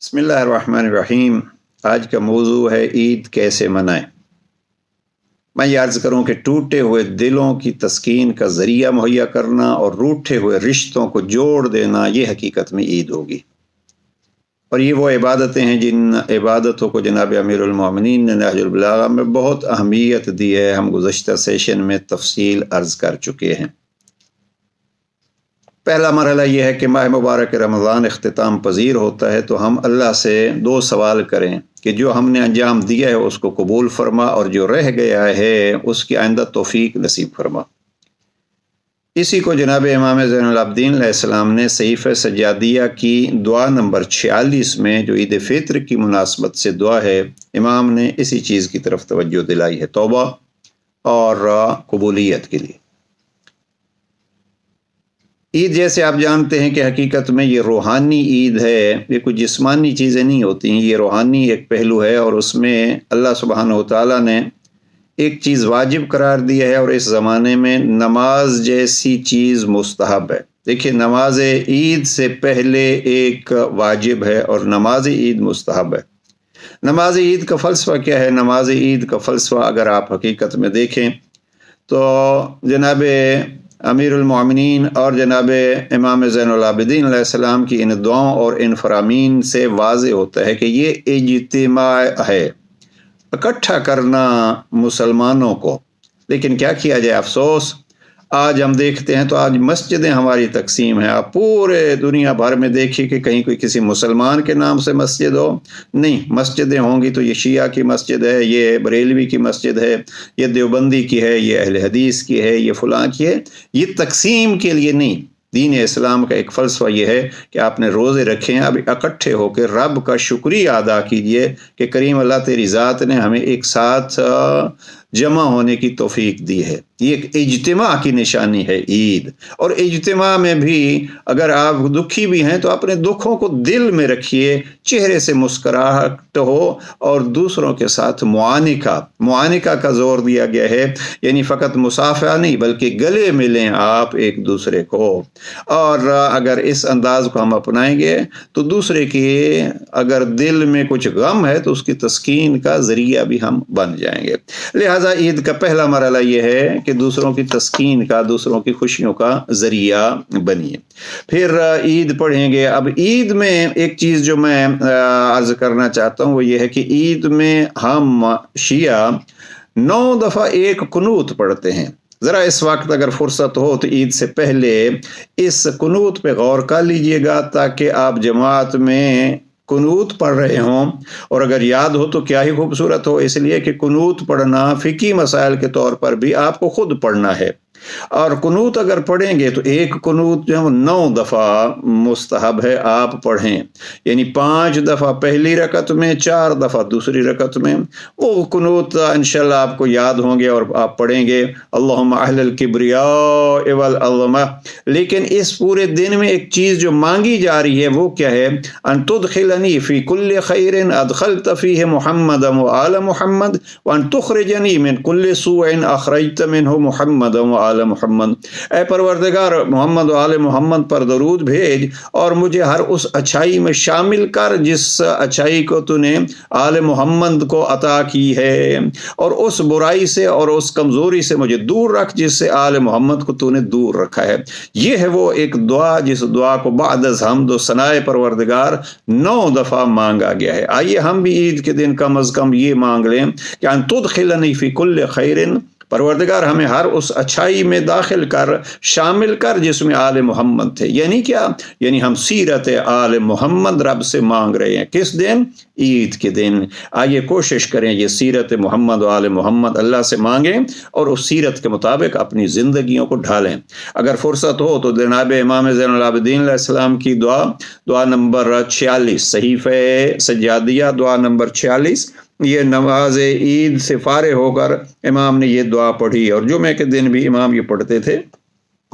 बिस्मिल्लाहिर्रहमानिर्रहीम। आज का मौजू है ईद कैसे मनाएं। मैं ये अर्ज़ करूं कि टूटे हुए दिलों की तस्कीन का ज़रिया मुहैया करना और रूठे हुए रिश्तों को जोड़ देना, ये हकीकत में ईद होगी। और ये वो इबादतें हैं जिन इबादतों को जनाब अमीरुल मोमिनीन ने नहजुल बलागा में बहुत अहमियत दी है। हम गुज़श्ता सेशन में तफसील अर्ज़ कर चुके हैं। पहला मरहला यह है कि माह मुबारक रमज़ान इख्तिताम पजीर होता है, तो हम अल्लाह से दो सवाल करें कि जो हमने अंजाम दिया है उसको कबूल फरमा और जो रह गया है उसकी आइंदा तौफीक नसीब फरमा। इसी को जनाब इमाम ज़ैनुल आबिदीन अलैहिस्सलाम ने सहीफ़े सज्जादिया की दुआ नंबर 46 में, जो ईद फित्र की मुनासबत से दुआ है, इमाम ने इसी चीज़ की तरफ तवज्जो दिलाई है, तौबा और कबूलियत के लिए। ईद जैसे आप जानते हैं कि हकीकत में ये रूहानी ईद है, ये कुछ जिस्मानी चीज़ें नहीं होती हैं, ये रूहानी एक पहलू है और उसमें अल्लाह सुब्हानहू व तआला ने एक चीज़ वाजिब करार दिया है और इस ज़माने में नमाज जैसी चीज़ मुस्तहब है। देखिए, नमाज ईद से पहले एक वाजिब है और नमाज ईद मुस्तहब है। नमाज ईद का फ़लसफ़ा क्या है? नमाज ईद का फ़लसफ़ा अगर आप हकीकत में देखें तो जनाब अमीरुल मोमिनीन और जनाब इमाम ज़ैनुल आबिदीन अलैहिस्सलाम की इन दुआओं और इन फरामीन से वाज़े होता है कि ये इज्तिमा है, इकट्ठा करना मुसलमानों को। लेकिन क्या किया जाए, अफसोस आज हम देखते हैं तो आज मस्जिदें हमारी तकसीम है। आप पूरे दुनिया भर में देखिए कि कहीं कोई किसी मुसलमान के नाम से मस्जिद हो, नहीं, मस्जिदें होंगी तो ये शिया की मस्जिद है, ये बरेलवी की मस्जिद है, ये देवबंदी की है, ये अहले हदीस की है, ये फलां की है। ये तकसीम के लिए नहीं, दीन इस्लाम का एक फ़लसफ़ा ये है कि आपने रोज़े रखे हैं, अब इकट्ठे होकर रब का शुक्रिया अदा कीजिए कि करीम अल्लाह तेरी ज़ात ने हमें एक साथ जमा होने की तौफीक दी है। ये एक इज्तिमा की निशानी है ईद। और इज्तिमा में भी अगर आप दुखी भी हैं तो अपने दुखों को दिल में रखिए, चेहरे से मुस्कुराहट हो और दूसरों के साथ मुआनिका का जोर दिया गया है, यानी फ़कत मुसाफ़ा नहीं बल्कि गले मिलें आप एक दूसरे को। और अगर इस अंदाज को हम अपनाएंगे तो दूसरे के अगर दिल में कुछ गम है तो उसकी तस्कीन का ज़रिया भी हम बन जाएंगे। लिहाजा ईद का पहला मरहला यह है कि दूसरों की तस्कीन का, दूसरों की खुशियों का ज़रिया बनिए। फिर ईद पढ़ेंगे। अब ईद में एक चीज़ जो मैं अर्ज़ करना चाहता हूँ वो ये है कि ईद में हम शिया 9 दफ़ा एक कुनूत पढ़ते हैं। ज़रा इस वक्त अगर फुर्सत हो तो ईद से पहले इस कुनूत पे गौर कर लीजिएगा ताकि आप जमात में कुनूत पढ़ रहे हों और अगर याद हो तो क्या ही खूबसूरत हो, इसलिए कि कुनूत पढ़ना फ़िकी मसाइल के तौर पर भी आपको खुद पढ़ना है। और कुनूत अगर पढ़ेंगे तो एक कुनूत जो है 9 दफ़ा मुस्तहब है आप पढ़ें, यानी 5 दफ़ा पहली रकत में, 4 दफ़ा दूसरी रकत में। वो कुनूत इंशाअल्लाह आपको याद होंगे और आप पढ़ेंगे, अल्लाहुम्मा अहलल किब्रिया वल अज़मा। लेकिन इस पूरे दिन में एक चीज़ जो मांगी जा रही है वो क्या है? अन तुदखिलनी फ़ी कुल्लि खैरिन अदखलत फ़ीहि मुहम्मदन व आल मुहम्मद व अन तुखरिजनी मिन कुल्लि सूइन अखरजत मिनहु मुहम्मदन व आल मोहम्मद। ऐ परवरदिगार, मोहम्मद आल मोहम्मद पर दरूद भेज और मुझे हर उस अच्छाई में शामिल कर जिस अच्छाई को तूने आल मोहम्मद को अता की है, और उस बुराई से और उस कमज़ोरी से मुझे दूर रख जिससे आल मोहम्मद को तूने दूर रखा है। ये है वो एक दुआ जिस दुआ को बादज़ हम्द व सनाए परवरदिगार 9 दफ़ा मांगा गया है। आइए हम भी ईद के दिन कम अज़ कम ये मांग लें कि अन तुदखिलनी फ़ी कुल्लि खैरिन, परवरदिगार हमें हर उस अच्छाई में दाखिल कर, शामिल कर जिसमें आले मोहम्मद थे। यानी क्या? यानी हम सीरत आले मोहम्मद रब से मांग रहे हैं। किस दिन? ईद के दिन। आइए कोशिश करें ये सीरत मोहम्मद और आले मोहम्मद अल्लाह से मांगें और उस सीरत के मुताबिक अपनी ज़िंदगियों को ढालें। अगर फुर्सत हो तो जनाब इमाम ज़ैनुल आबिदीन अलैहिस्सलाम की दुआ नंबर 46, सहीफ़े सज्जादिया दुआ नंबर 46, ये नमाज ईद से फारे होकर इमाम ने ये दुआ पढ़ी और जुमे के दिन भी इमाम ये पढ़ते थे।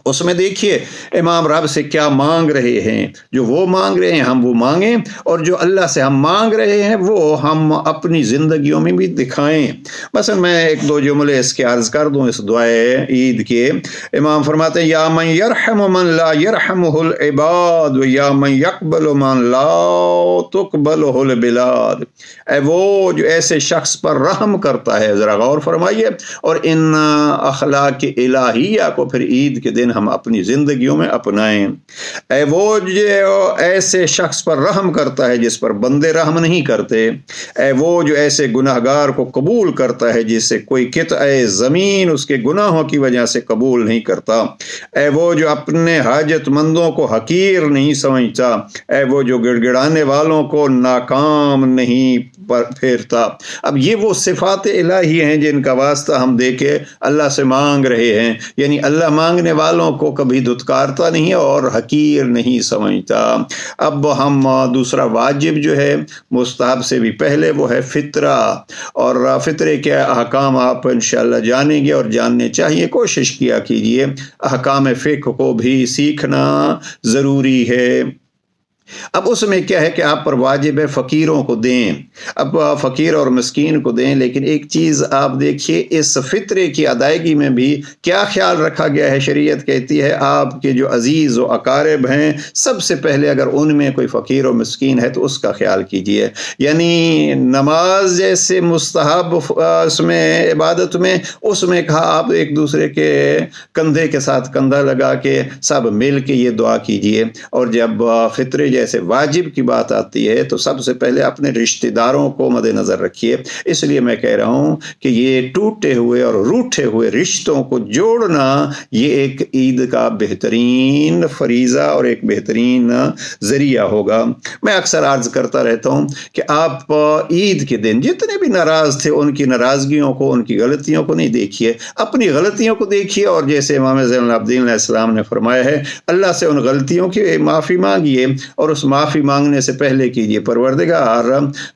उसमें देखिए इमाम रब से क्या मांग रहे हैं, जो वो मांग रहे हैं हम वो मांगें, और जो अल्लाह से हम मांग रहे हैं वो हम अपनी ज़िंदगियों में भी दिखाएं। मसलन मैं एक दो जुमले इसके अर्ज़ कर दूँ इस दुआए ईद के। इमाम फरमाते हैं या मन यरहम मन ला यरहमुहुल इबाद व या मन यक़बलु मन ला तुक़बलुहुल बिलाद। वो जो ऐसे शख्स पर रहम करता है, ज़रा गौर फरमाइए, और इन अखलाक इलाहिया को फिर ईद के दिन हम अपनी ज़िंदगियों में अपनाएं। वो जो ऐसे शख्स पर रहम करता है जिस पर बंदे रहम नहीं करते। वो जो ऐसे गुनाहगार को कबूल करता है जिसे कोई कित्ते ज़मीन उसके गुनाहों की वजह से कबूल नहीं करता। वो जो अपने हाजतमंदों को हकीर नहीं समझता। वो जो गिड़गिड़ाने वालों को नाकाम नहीं फेरता। अब ये वो सिफात इलाही हैं जिनका वास्ता हम देके अल्लाह से मांग रहे हैं, यानी अल्लाह मांगने वालों को कभी दुत्कारता नहीं और हकीर नहीं समझता। अब हम दूसरा वाजिब जो है मुस्तहब से भी पहले वो है फितरा, और फितरे के अहकाम आप इंशाअल्लाह जानेंगे और जानने चाहिए। कोशिश किया कीजिए, अहकाम फ़िक़्ह को भी सीखना ज़रूरी है। अब उसमें क्या है कि आप पर वाजिब है फ़कीरों को दें। अब फ़कीर और मस्कीन को दें, लेकिन एक चीज़ आप देखिए इस फ़ितरे की अदायगी में भी क्या ख्याल रखा गया है। शरीयत कहती है आपके जो अजीज़ व अकारिब हैं सबसे पहले अगर उनमें कोई फ़कीर और मस्कीन है तो उसका ख्याल कीजिए। यानी नमाज जैसे मुस्तहब उसमें इबादत में उसमें कहा आप एक दूसरे के कंधे के साथ कंधा लगा के सब मिल के ये दुआ कीजिए। और जब फ़ितरे जैसे वाजिब की बात आती है तो सबसे पहले अपने रिश्तेदारों को मद्देनज़र रखिए। इसलिए मैं कह रहा हूँ कि ये टूटे हुए और रूठे हुए रिश्तों को जोड़ना ये एक ईद का बेहतरीन फरीज़ा और एक बेहतरीन ज़रिया होगा। मैं अक्सर अर्ज़ करता रहता हूँ कि आप ईद के दिन जितने भी नाराज़ थे उनकी नाराज़गियों को, उनकी गलतियों को नहीं देखिए, अपनी गलतियों को देखिए। और जैसे इमाम ज़ैनुल आबिदीन अलैहिस्सलाम ने फरमाया है, अल्लाह से उन गलतियों की माफ़ी मांगिए और उस माफ़ी मांगने से पहले कीजिए परवरदिगार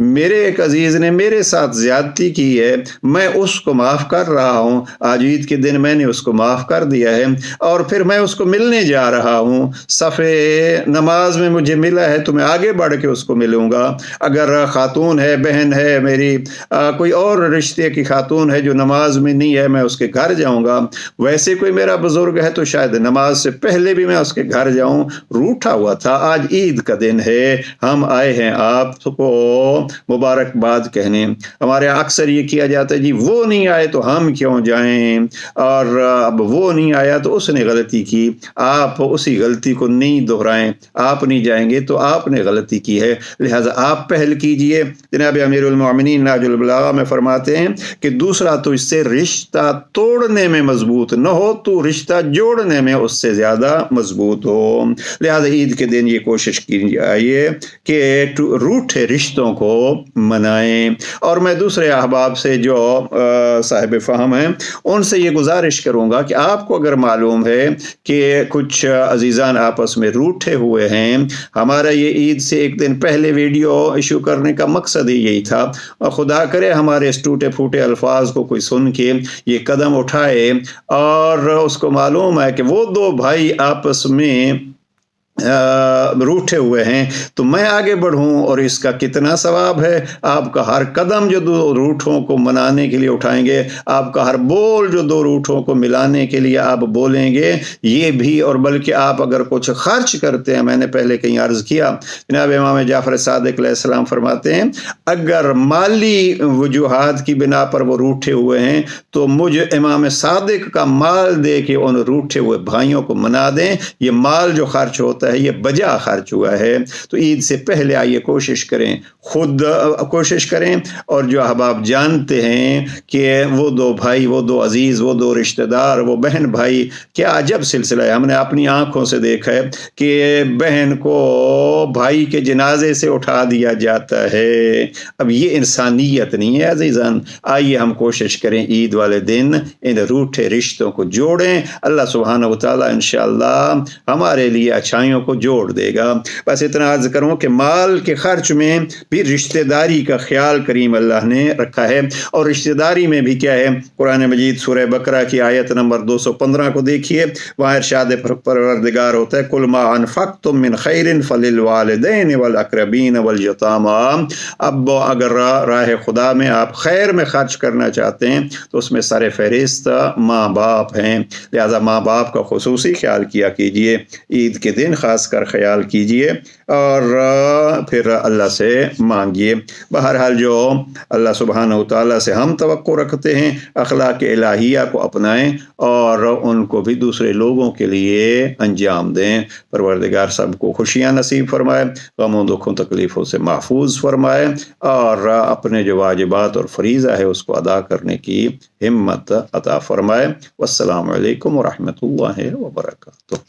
मेरे एक अजीज़ ने मेरे साथ ज़्यादती की है, मैं उसको माफ़ कर रहा हूँ। आज ईद के दिन मैंने उसको माफ़ कर दिया है और फिर मैं उसको मिलने जा रहा हूँ। सफ़े नमाज में मुझे मिला है तो मैं आगे बढ़ के उसको मिलूँगा। अगर ख़ातून है, बहन है मेरी, कोई और रिश्ते की ख़ातून है जो नमाज में नहीं है, मैं उसके घर जाऊँगा। वैसे कोई मेरा बुज़ुर्ग है तो शायद नमाज से पहले भी मैं उसके घर जाऊँ। रूठा हुआ था, आज ईद का दिन है, हम आए हैं आपको मुबारकबाद कहने। हमारे यहाँ अक्सर ये किया जाता है जी वो नहीं आए तो हम क्यों जाएं, और अब वो नहीं आया तो उसने गलती की, आप उसी गलती को नहीं दोहराएं। आप नहीं जाएंगे तो आपने गलती की है, लिहाजा आप पहल कीजिए। जनाब अमीरुल मोमिनीन नाजुल बलागा में फरमाते हैं कि दूसरा तो इससे रिश्ता तोड़ने में मजबूत न हो तो रिश्ता जोड़ने में उससे ज़्यादा मजबूत हो। लिहाजा ईद के दिन ये कोशिश कीजिए कि रूठे रिश्तों को मनाएं। और मैं दूसरे अहबाब से जो साहिब फ़हम हैं उनसे ये गुजारिश करूँगा कि आपको अगर मालूम है कि कुछ अजीज़ान आपस में रूठे हुए हैं, हमारा ये ईद से एक दिन पहले वीडियो इशू करने का मकसद ही यही था। और खुदा करे हमारे इस टूटे फूटे अल्फाज को कोई सुन के ये कदम उठाए और उसको मालूम है कि वो दो भाई आपस में रूठे हुए हैं तो मैं आगे बढ़ूं और इसका कितना सवाब है। आपका हर कदम जो दो रूठों को मनाने के लिए उठाएंगे, आपका हर बोल जो दो रूठों को मिलाने के लिए आप बोलेंगे, ये भी, और बल्कि आप अगर कुछ खर्च करते हैं, मैंने पहले कहीं अर्ज़ किया, जनाब इमाम जाफ़र सादिक अलैहिस्सलाम फरमाते हैं अगर माली वजूहात की बिना पर वो रूठे हुए हैं तो मुझे इमाम सादिक का माल दे के उन रूठे हुए भाइयों को मना दें। ये माल जो खर्च होता है ये बजा खर्च हुआ है। तो ईद से पहले आइए कोशिश करें, खुद कोशिश करें, और जो अहबाब जानते हैं कि वो दो भाई, वो दो अजीज़, वो दो रिश्तेदार, वो बहन भाई, क्या अजब सिलसिला है। हमने अपनी आंखों से देखा है कि बहन को भाई के जनाजे से उठा दिया जाता है। अब ये इंसानियत नहीं है अजीज़ान। आइए हम कोशिश करें ईद वाले दिन इन रूठे रिश्तों को जोड़ें। अल्लाह सुब्हानहू व तआला इंशाअल्लाह हमारे लिए अच्छाइयों برائیوں کو جوڑ دے گا۔ بس اتنا عرض کروں کہ مال کے خرچ میں بھی رشتہ داری کا خیال کریم اللہ نے رکھا ہے، اور رشتہ داری میں بھی کیا ہے، قرآن مجید سورہ بقرہ کی آیت نمبر 215 کو دیکھیے، وہاں ارشاد پروردگار ہوتا ہے کل ما انفقتم من خیر فللوالدین والاقربین والیتامی۔ اب اگر راہ خدا میں آپ خیر میں خرچ کرنا چاہتے ہیں تو اس میں سر فہرست ماں باپ ہیں، لہذا ماں باپ کا خصوصی خیال کیا کیجئے، عید کے دن خاص کر خیال کیجئے، اور پھر اللہ سے مانگیے۔ بہرحال جو اللہ سبحانہ و تعالیٰ سے ہم توقع رکھتے ہیں، اخلاق الہیہ کو اپنائیں اور ان کو بھی دوسرے لوگوں کے لیے انجام دیں۔ پروردگار سب کو خوشیاں نصیب فرمائے، غموں دکھوں تکلیفوں سے محفوظ فرمائے، اور اپنے جو واجبات اور فریضہ ہے اس کو ادا کرنے کی ہمت عطا فرمائے۔ والسلام علیکم ورحمۃ اللہ وبرکاتہ۔